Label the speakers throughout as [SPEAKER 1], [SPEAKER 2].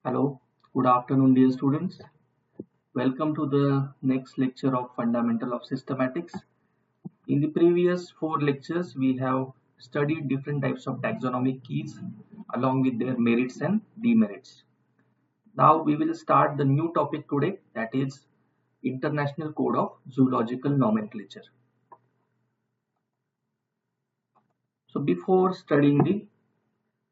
[SPEAKER 1] Hello, good afternoon, dear students. Welcome to the next lecture of Fundamental of Systematics. In the previous four lectures, we have studied different types of taxonomic keys along with their merits and demerits. Now we will start the new topic today, that is International Code of Zoological Nomenclature. So before studying the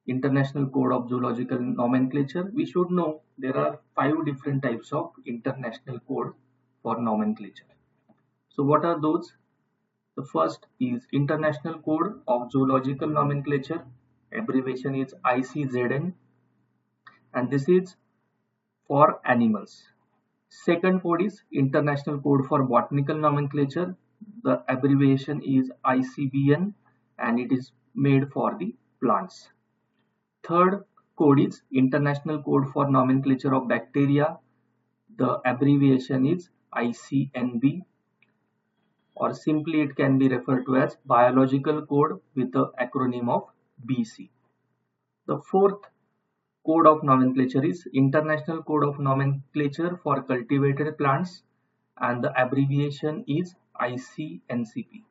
[SPEAKER 1] International Code of Zoological Nomenclature, we should know there are five different types of international code for nomenclature. So what are those? The first is International Code of Zoological Nomenclature, abbreviation is ICZN, and this is for animals. Second code is International Code for Botanical Nomenclature, the abbreviation is ICBN, and it is made for the plants. Third code is International Code for Nomenclature of Bacteria. The abbreviation is ICNB, or simply it can be referred to as Biological Code with the acronym of BC. The fourth code of nomenclature is International Code of Nomenclature for Cultivated Plants, and the abbreviation is ICNCP.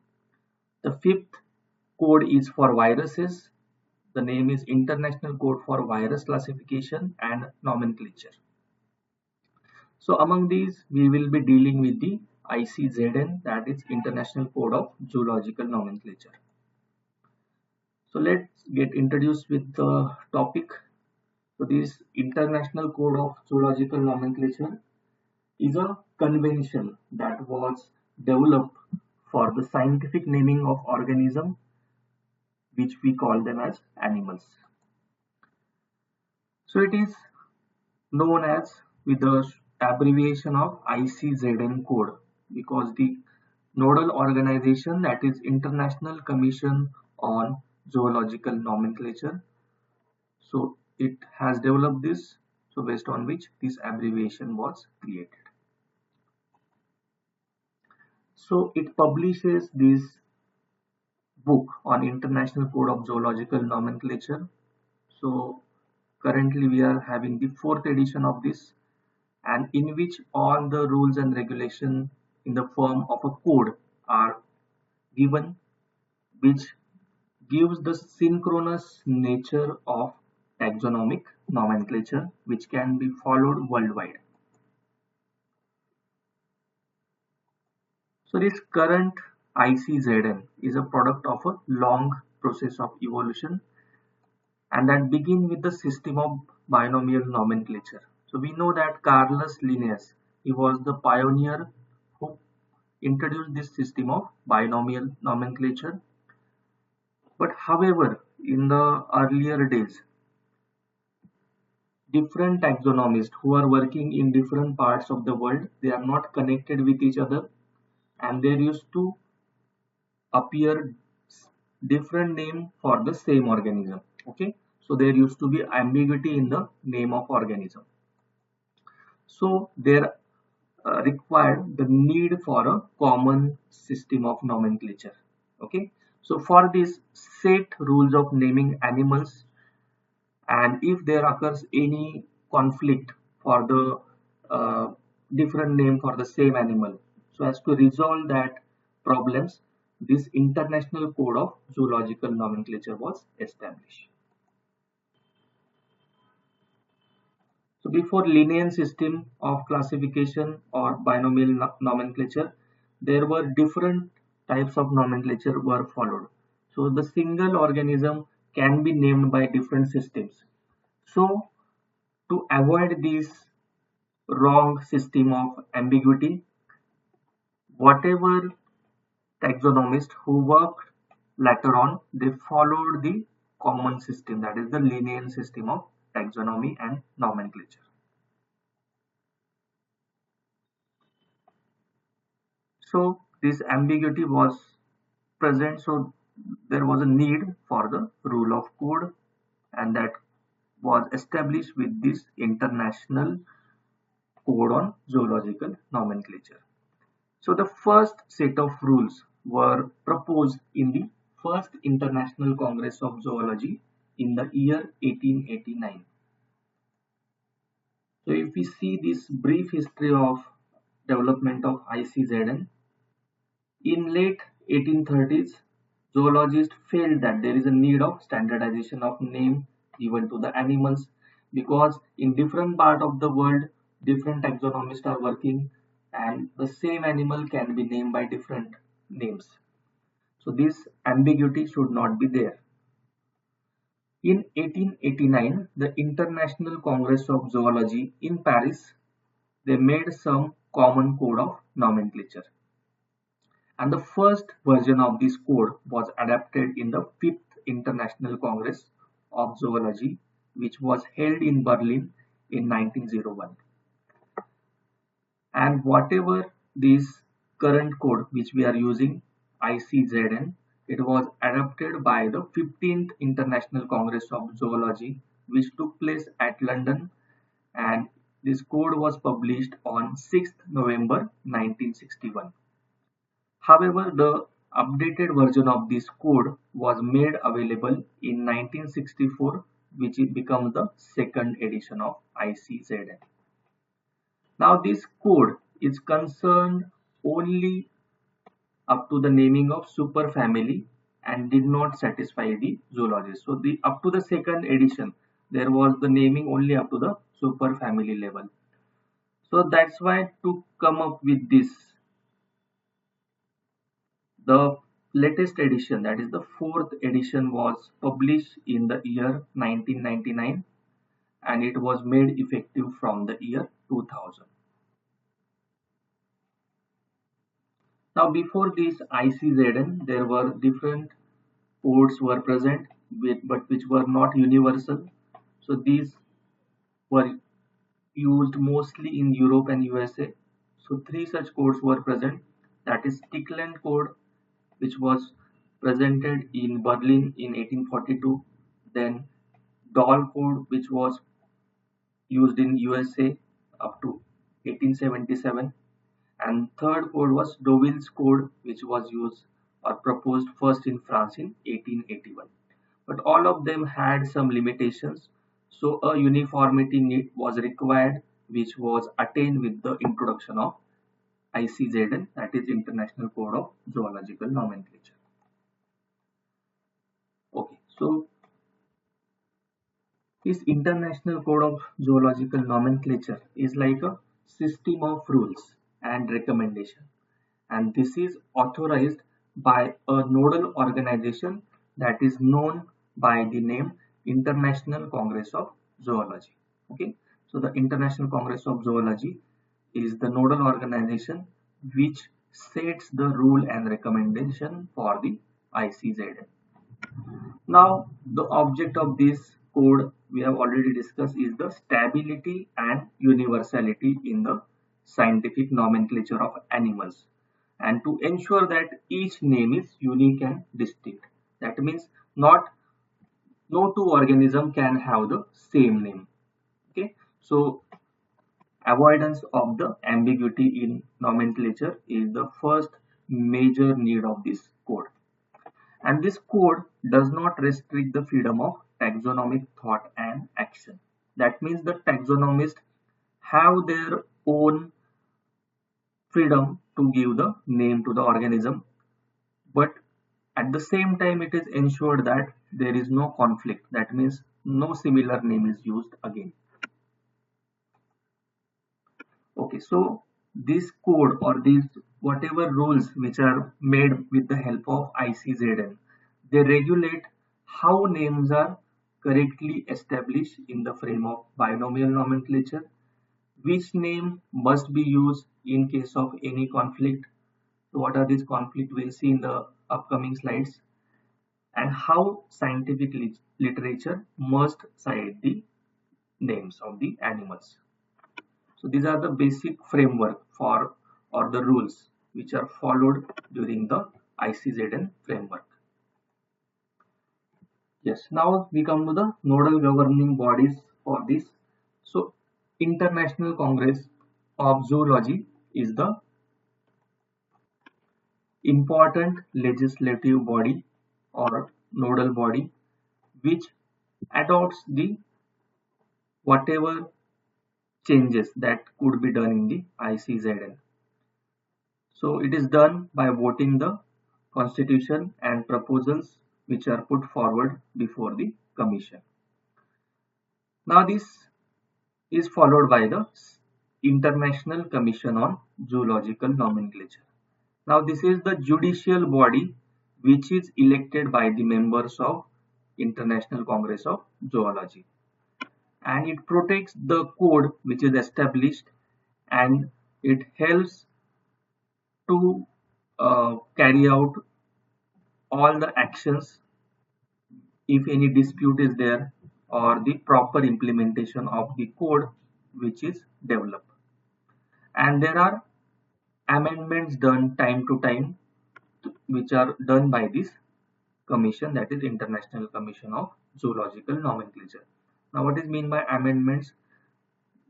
[SPEAKER 1] The fifth code is for viruses. The name is International Code for Virus Classification and Nomenclature. So among these, we will be dealing with the ICZN, that is International Code of Zoological Nomenclature. So let's get introduced with the topic. So this International Code of Zoological Nomenclature is a convention that was developed for the scientific naming of organisms, which we call them as animals. So it is known as with the abbreviation of ICZN code because the nodal organization, that is International Commission on Zoological Nomenclature, so it has developed this, so based on which this abbreviation was created. So it publishes this book on International Code of Zoological Nomenclature. So currently we are having the fourth edition of this, and in which all the rules and regulations in the form of a code are given, which gives the synchronous nature of taxonomic nomenclature, which can be followed worldwide. So this current ICZN is a product of a long process of evolution, and that begin with the system of binomial nomenclature. So we know that Carolus Linnaeus, he was the pioneer who introduced this system of binomial nomenclature. But however, in the earlier days, different taxonomists who are working in different parts of the world, they are not connected with each other, and there used to appear different name for the same organism. Okay, so there used to be ambiguity in the name of organism. So there required the need for a common system of nomenclature. Okay, so for this, set rules of naming animals, and if there occurs any conflict for the different name for the same animal, so as to resolve that problems, this International Code of Zoological Nomenclature was established. So before Linnaean system of classification or binomial nomenclature, there were different types of nomenclature were followed. So the single organism can be named by different systems. So to avoid this wrong system of ambiguity, whatever taxonomists who worked later on, they followed the common system, that is the Linnaean system of taxonomy and nomenclature. So this ambiguity was present, so there was a need for the rule of code, and that was established with this International Code on Zoological Nomenclature. So the first set of rules were proposed in the First International Congress of Zoology in the year 1889. So if we see this brief history of development of ICZN, in late 1830s, zoologists felt that there is a need of standardization of name given to the animals because in different part of the world, different taxonomists are working and the same animal can be named by different names. So this ambiguity should not be there. In 1889, the International Congress of Zoology in Paris, they made some common code of nomenclature. And the first version of this code was adapted in the Fifth International Congress of Zoology, which was held in Berlin in 1901. And whatever this current code which we are using, ICZN, it was adapted by the 15th International Congress of Zoology, which took place at London, and this code was published on 6th November 1961. However, the updated version of this code was made available in 1964, which becomes the second edition of ICZN. Now, this code is concerned only up to the naming of superfamily and did not satisfy the zoologist. So, up to the second edition, there was the naming only up to the superfamily level. So that's why to come up with this, the latest edition, that is the fourth edition, was published in the year 1999 and it was made effective from the year 2000. Now before this ICZN, there were different codes were present but which were not universal. So these were used mostly in Europe and USA. So three such codes were present, that is Stickland code, which was presented in Berlin in 1842, then Doll code, which was used in USA up to 1877, and third code was Deauville's code, which was used or proposed first in France in 1881. But all of them had some limitations, so a uniformity need was required, which was attained with the introduction of ICZN, that is International Code of Zoological Nomenclature. Okay, so this International Code of Zoological Nomenclature is like a system of rules and recommendation, and this is authorized by a nodal organization that is known by the name International Congress of Zoology. Okay, so the International Congress of Zoology is the nodal organization which sets the rule and recommendation for the ICZN. Now, the object of this code we have already discussed is the stability and universality in the scientific nomenclature of animals, and to ensure that each name is unique and distinct. That means no two organisms can have the same name. Okay, so avoidance of the ambiguity in nomenclature is the first major need of this code. And this code does not restrict the freedom of taxonomic thought and action. That means the taxonomists have their own freedom to give the name to the organism, but at the same time it is ensured that there is no conflict. That means no similar name is used again. Okay, so this code or these whatever rules which are made with the help of ICZN, they regulate how names are correctly established in the frame of binomial nomenclature, which name must be used in case of any conflict. So what are these conflicts? We'll see in the upcoming slides, and how scientific literature must cite the names of the animals. So these are the basic framework for or the rules which are followed during the ICZN framework. Yes, now we come to the nodal governing bodies for this. So International Congress of Zoology is the important legislative body or nodal body which adopts the whatever changes that could be done in the ICZN. So it is done by voting the constitution and proposals which are put forward before the commission. Now this is followed by the International Commission on Zoological Nomenclature. Now this is the judicial body which is elected by the members of International Congress of Zoology, and it protects the code which is established, and it helps to carry out all the actions if any dispute is there, or the proper implementation of the code which is developed. And there are amendments done time to time which are done by this commission, that is International Commission of Zoological Nomenclature. Now what is mean by amendments?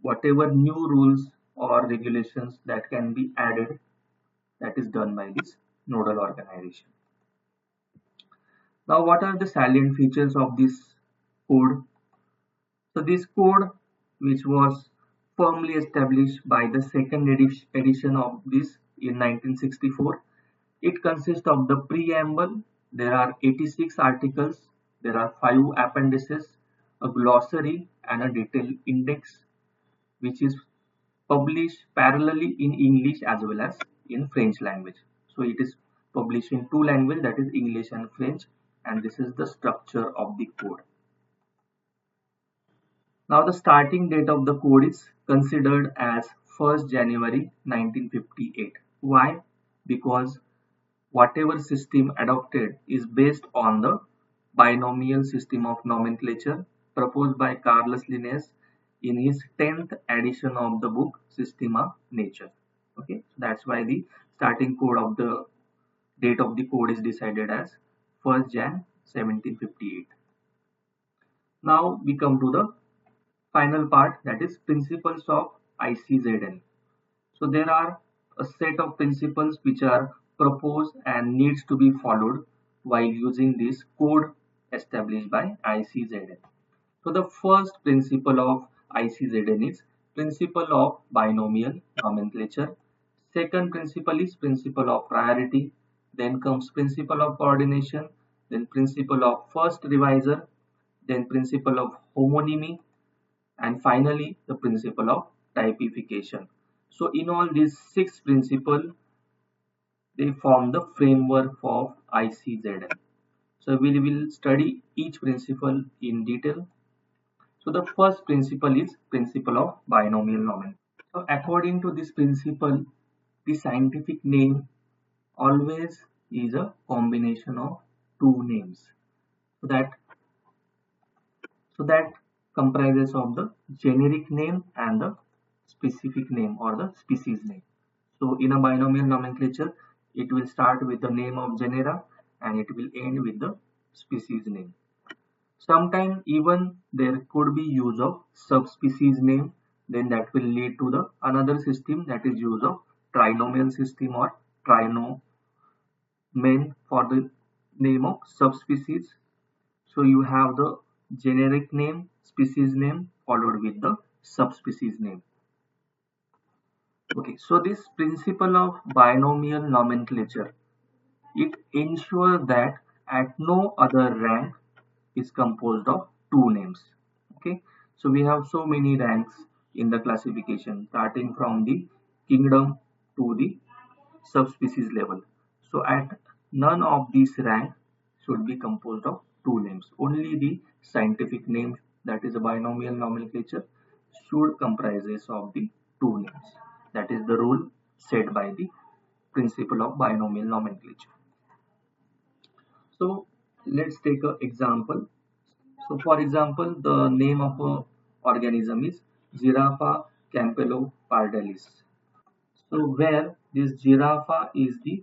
[SPEAKER 1] Whatever new rules or regulations that can be added, that is done by this nodal organization. Now what are the salient features of this code? So this code, which was firmly established by the second edition of this in 1964, it consists of the preamble. There are 86 articles, there are 5 appendices, a glossary and a detailed index, which is published parallelly in English as well as in French language. So it is published in 2 languages, that is English and French, and this is the structure of the code. Now the starting date of the code is considered as 1st January 1958. Why? Because whatever system adopted is based on the binomial system of nomenclature proposed by Carolus Linnaeus in his 10th edition of the book Systema Naturae. Okay, so that's why the starting code of the date of the code is decided as 1st Jan 1758. Now we come to the final part, that is principles of ICZN. So there are a set of principles which are proposed and needs to be followed while using this code established by ICZN. So the first principle of ICZN is principle of binomial nomenclature. Second principle is principle of priority. Then comes principle of coordination. Then principle of first revisor. Then principle of homonymy. And finally the principle of typification. So in all these 6 principles, they form the framework of ICZN. So we will study each principle in detail. So the first principle is principle of binomial nomenclature. So according to this principle, the scientific name always is a combination of 2 names. So that comprises of the generic name and the specific name or the species name. So in a binomial nomenclature, it will start with the name of genera and it will end with the species name. Sometimes even there could be use of subspecies name, then that will lead to the another system, that is use of trinomial system or trinomen for the name of subspecies. So you have the generic name, species name followed with the subspecies name. Okay, so this principle of binomial nomenclature, it ensures that at no other rank is composed of 2 names. Okay, so we have so many ranks in the classification, starting from the kingdom to the subspecies level. So at none of these ranks should be composed of 2 names. Only the scientific name, that is a binomial nomenclature, should comprises of the 2 names. That is the rule set by the principle of binomial nomenclature. So let's take an example. So for example, the name of a organism is Giraffa campylopardis. So where this Giraffa is the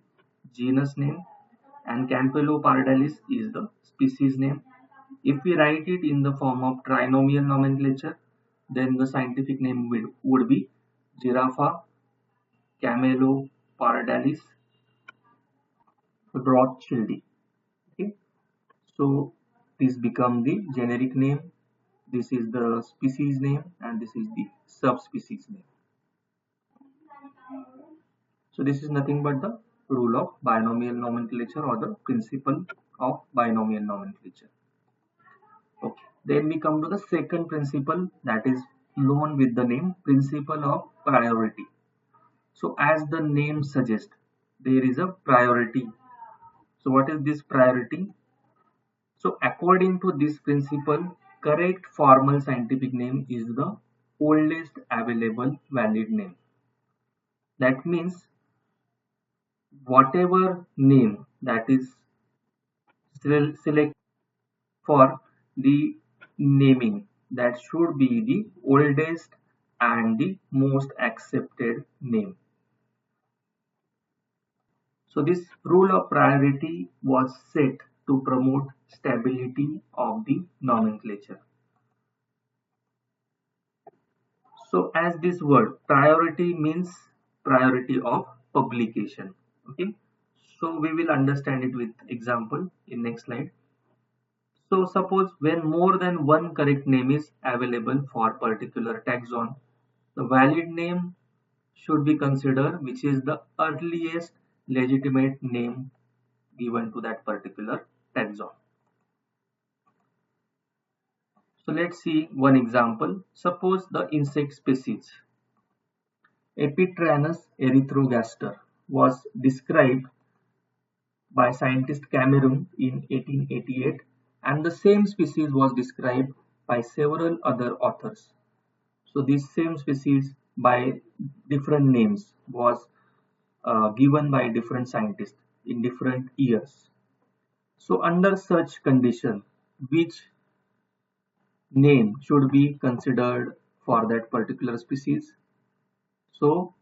[SPEAKER 1] genus name and Campylopardis is the species name. If we write it in the form of trinomial nomenclature, then the scientific name would be Giraffa camelopardalis rothschildi. Okay, so this become the generic name. This is the species name and this is the subspecies name. So this is nothing but the rule of binomial nomenclature or the principle of binomial nomenclature. Okay. Then we come to the second principle, that is known with the name principle of priority. So as the name suggests, there is a priority. So what is this priority? So according to this principle, correct formal scientific name is the oldest available valid name. That means whatever name that is selected for the naming, that should be the oldest and the most accepted name. So this rule of priority was set to promote stability of the nomenclature. So as this word priority means priority of publication. Okay. So we will understand it with example in next slide. So suppose when more than one correct name is available for particular taxon, the valid name should be considered which is the earliest legitimate name given to that particular taxon. So let's see one example. Suppose the insect species Epitranus erythrogaster was described by scientist Cameron in 1888, and the same species was described by several other authors. So this same species by different names was given by different scientists in different years. So under such condition, which name should be considered for that particular species? So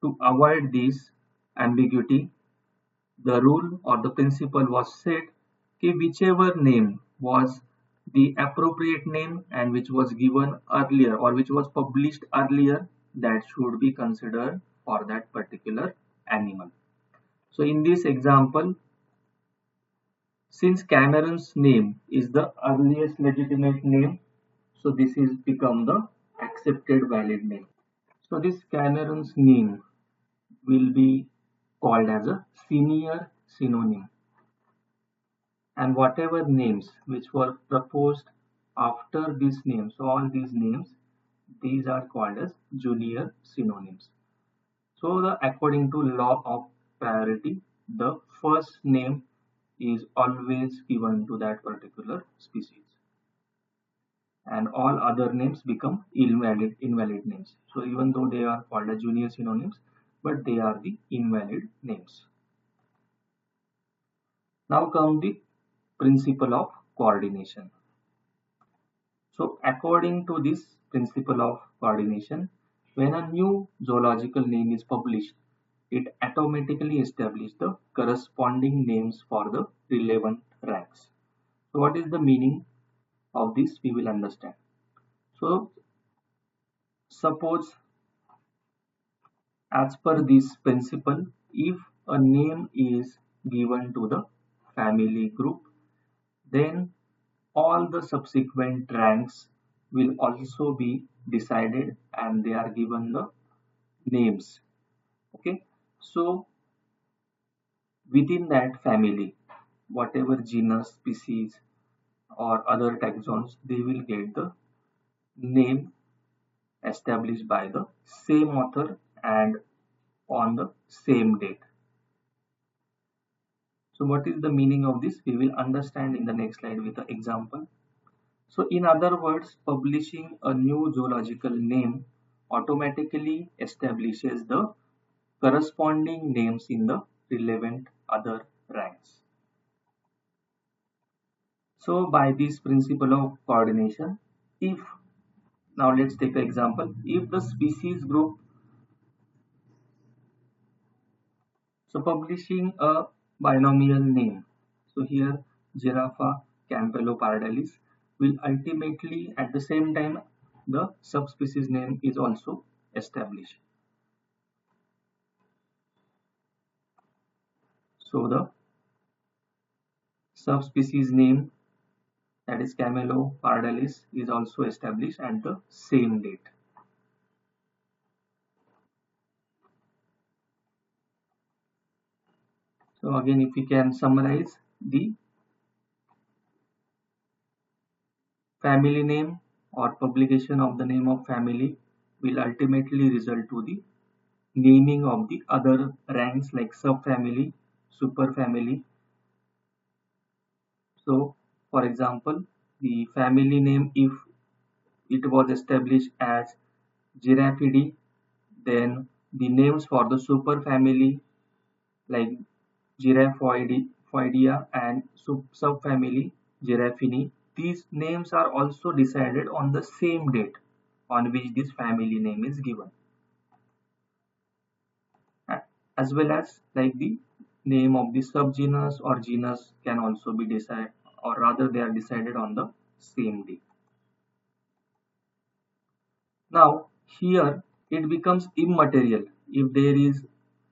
[SPEAKER 1] to avoid this ambiguity, the rule or the principle was set कि whichever name was the appropriate name and which was given earlier or which was published earlier, that should be considered for that particular animal. So in this example, since Cameron's name is the earliest legitimate name, so this is become the accepted valid name. So this Cameron's name will be called as a senior synonym, and whatever names which were proposed after these names, so all these names, these are called as junior synonyms. So the according to law of priority, the first name is always given to that particular species and all other names become invalid names. So even though they are called as junior synonyms, but they are the invalid names. Now come the principle of coordination. So according to this principle of coordination, when a new zoological name is published, it automatically establishes the corresponding names for the relevant ranks. So what is the meaning of this? We will understand. So suppose as per this principle, if a name is given to the family group, then all the subsequent ranks will also be decided and they are given the names. Okay, so within that family, whatever genus, species or other taxons, they will get the name established by the same author and on the same date. So what is the meaning of this? We will understand in the next slide with an example. So in other words, publishing a new zoological name automatically establishes the corresponding names in the relevant other ranks. So by this principle of coordination, if now let's take an example, if the species group, so publishing a binomial name, so here Giraffa campylopardis will ultimately at the same time the subspecies name is also established. So the subspecies name that is Camelopardalis, is also established at the same date. So again, if we can summarize, the family name or publication of the name of family will ultimately result to the naming of the other ranks like subfamily, superfamily. So for example, the family name, if it was established as Giraffidae, then the names for the superfamily like Giraffoidea and subfamily Giraffini, these names are also decided on the same date on which this family name is given, as well as like the name of the subgenus or genus can also be decided, or rather they are decided on the same day. Now here it becomes immaterial if there is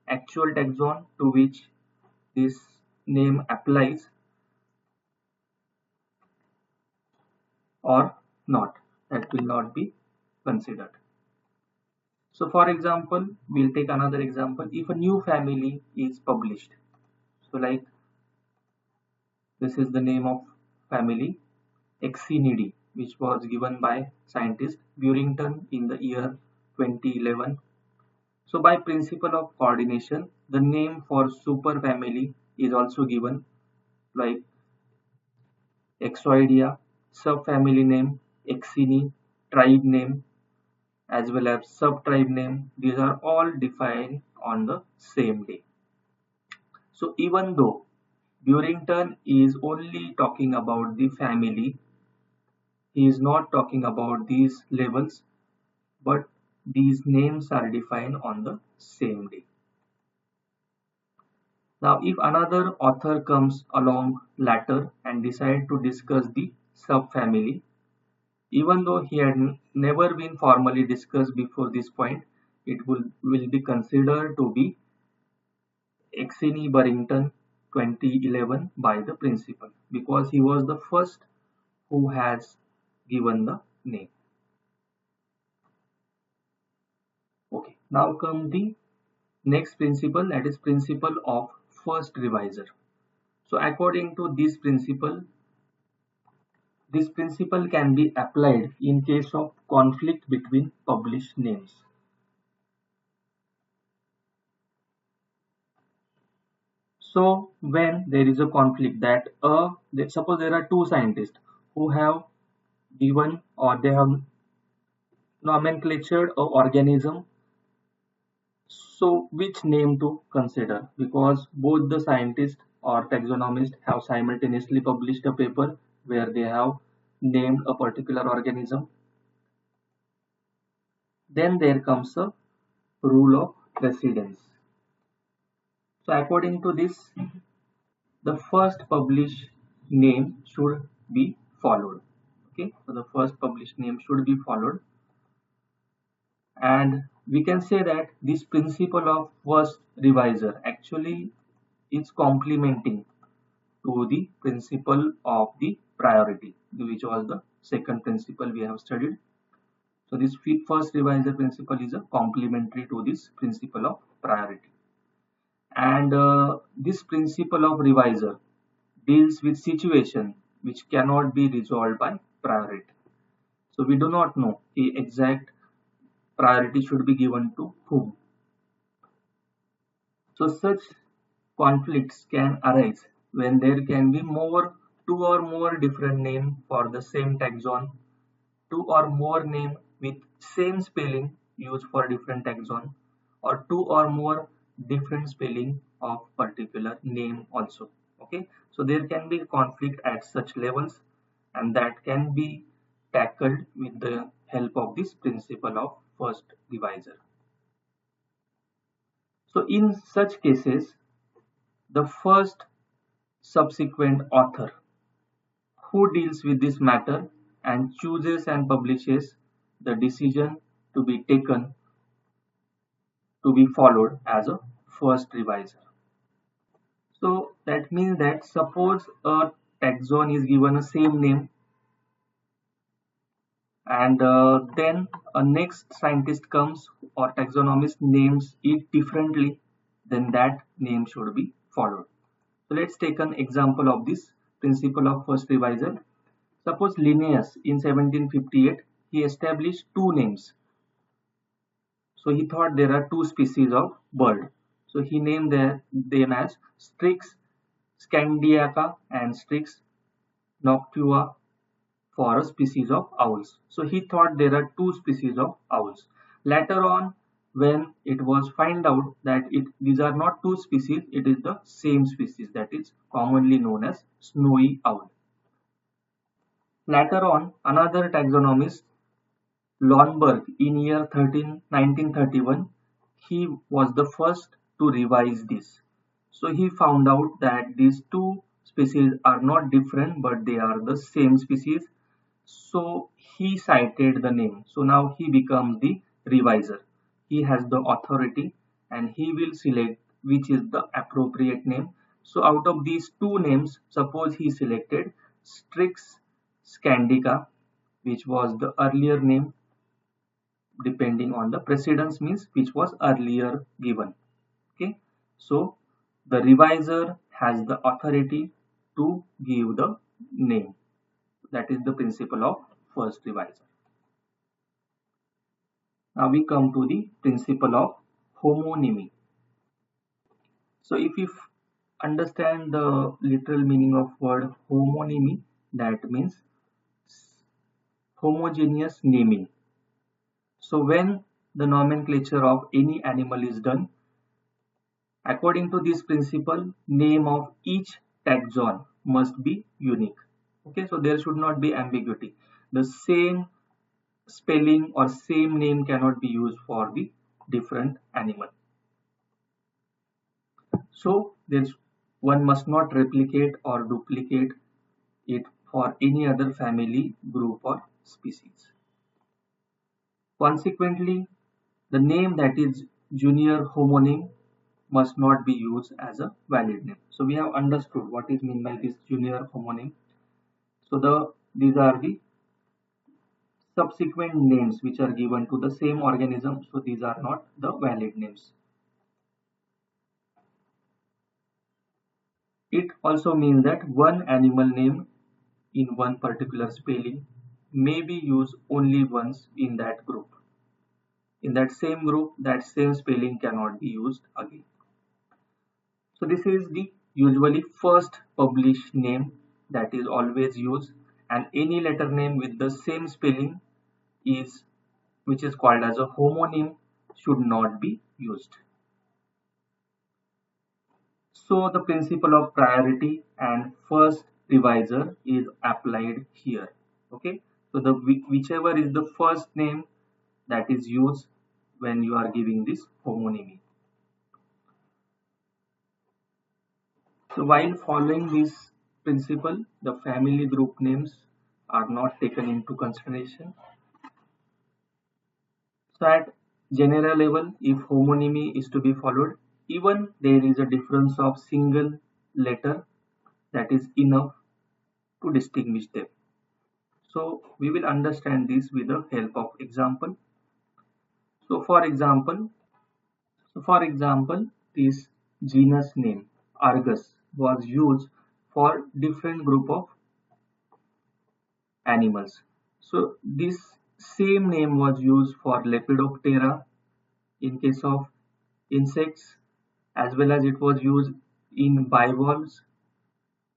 [SPEAKER 1] actual taxon to which this name applies or not. That will not be considered. So for example, we'll take another example. If a new family is published, so like this is the name of family Exinidae, which was given by scientist Burrington in the year 2011. So by principle of coordination, the name for superfamily is also given like Exoidea, subfamily name Exini, tribe name as well as subtribe name. These are all defined on the same day. So even though Burrington is only talking about the family, he is not talking about these levels, but these names are defined on the same day. Now if another author comes along later and decide to discuss the subfamily, even though he had never been formally discussed before this point, it will be considered to be Exini Burrington 2011 by the principal because he was the first who has given the name. Okay, now come the next principle, that is principle of first revisor. So according to this principle can be applied in case of conflict between published names. So when there is a conflict that suppose there are two scientists who have given or they have nomenclatured a organism, so which name to consider, because both the scientists or taxonomists have simultaneously published a paper where they have named a particular organism. Then there comes a rule of precedence. So according to this, the first published name should be followed. Okay, so the first published name should be followed, and we can say that this principle of first revisor actually is complementing to the principle of the priority, which was the second principle we have studied. So this first revisor principle is a complementary to this principle of priority, and this principle of revisor deals with situation which cannot be resolved by priority. So we do not know the exact priority should be given to whom. So such conflicts can arise when there can be two or more different names for the same taxon, two or more names with same spelling used for different taxon, or two or more different spelling of particular name also. Okay, so there can be conflict at such levels, and that can be tackled with the help of this principle of first revisor. So in such cases, the first subsequent author who deals with this matter and chooses and publishes the decision to be taken to be followed as a first revisor. So that means that suppose a taxon is given a same name and then a next scientist comes or taxonomist names it differently, then that name should be followed. So let's take an example of this principle of first revisor. Suppose Linnaeus in 1758 he established two names. So he thought there are two species of bird. So he named them as Strix scandiaca and Strix noctua for a species of owls. So he thought there are two species of owls. Later on, when it was found out that these are not two species, it is the same species, that is commonly known as snowy owl. Later on, another taxonomist, Lornberg, in year 1931, he was the first to revise this. So he found out that these two species are not different but they are the same species. So he cited the name. So now he becomes the reviser. He has the authority and he will select which is the appropriate name. So out of these two names, suppose he selected Strix scandica, which was the earlier name, depending on the precedence means which was earlier given. Okay, so the reviser has the authority to give the name. That is the principle of first revisor. Now we come to the principle of homonymy. So if you understand the literal meaning of word homonymy, that means homogeneous naming. So when the nomenclature of any animal is done, according to this principle, name of each taxon must be unique. Okay, so there should not be ambiguity. The same spelling or same name cannot be used for the different animal. So one must not replicate or duplicate it for any other family, group or species. Consequently, the name that is junior homonym must not be used as a valid name. So we have understood what is meant by this junior homonym. So these are the subsequent names which are given to the same organism. So these are not the valid names. It also means that one animal name in one particular spelling may be used only once in that group. In that same group, that same spelling cannot be used again. So this is the usually first published name that is always used, and any letter name with the same spelling is which is called as a homonym should not be used. So the principle of priority and first revisor is applied here. Okay, so the whichever is the first name that is used when you are giving this homonymy. So while following this principle, the family group names are not taken into consideration. So at general level, if homonymy is to be followed, even there is a difference of single letter, that is enough to distinguish them. So we will understand this with the help of example. So for example, this genus name Argus was used for different group of animals. So this same name was used for Lepidoptera in case of insects, as well as it was used in bivalves.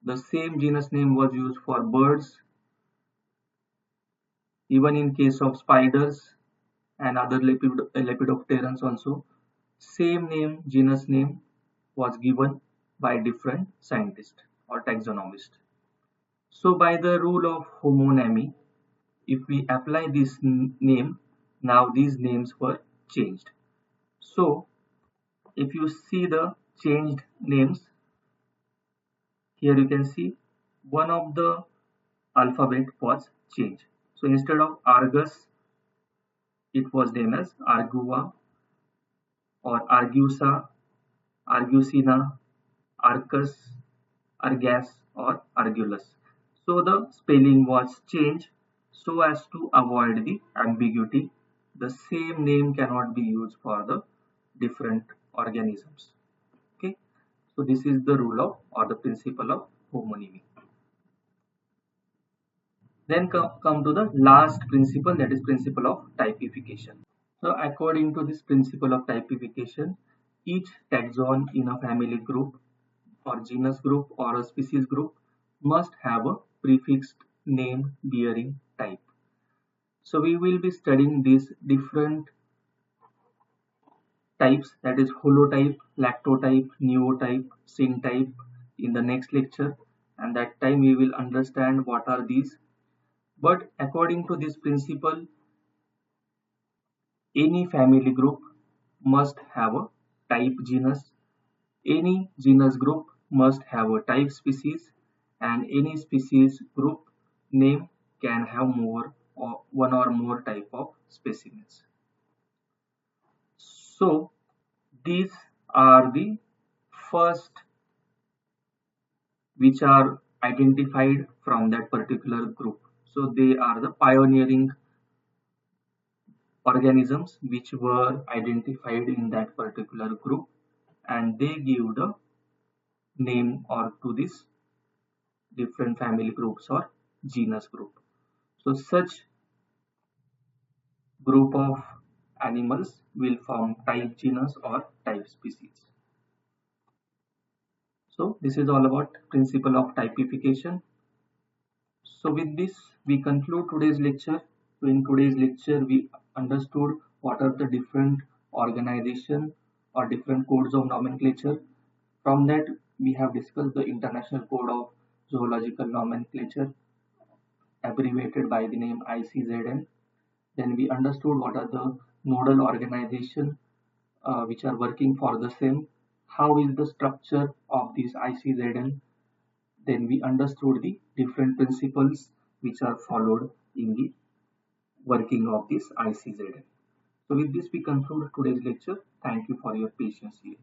[SPEAKER 1] The same genus name was used for birds, even in case of spiders and other lepidopterans also. Same name, genus name was given by different scientists or taxonomists. So by the rule of homonymy, if we apply this name, now these names were changed. So if you see the changed names, here you can see one of the alphabet was changed. So instead of Argus, it was named as Argua or Argusa, Argusina, Arcus, Argas or Argulus. So the spelling was changed so as to avoid the ambiguity. The same name cannot be used for the different organisms. Okay, so this is the rule of or the principle of homonymy. Then come to the last principle, that is principle of typification. So according to this principle of typification, each taxon in a family group or genus group or a species group must have a prefixed name bearing type. So we will be studying these different types, that is holotype, lactotype, neotype, syntype in the next lecture, and that time we will understand what are these. But according to this principle, any family group must have a type genus, any genus group must have a type species, and any species group name can have more or one or more type of specimens. So these are the first which are identified from that particular group. So they are the pioneering organisms which were identified in that particular group, and they give the name or to this different family groups or genus group. So such group of animals will form type genus or type species. So this is all about principle of typification. So with this we conclude today's lecture. So in today's lecture we understood what are the different organization or different codes of nomenclature. From that we have discussed the International Code of Zoological Nomenclature, abbreviated by the name ICZN. Then we understood what are the nodal organization which are working for the same. How is the structure of this ICZN? Then we understood the different principles which are followed in the working of this ICZN. So with this we conclude today's lecture. Thank you for your patience here.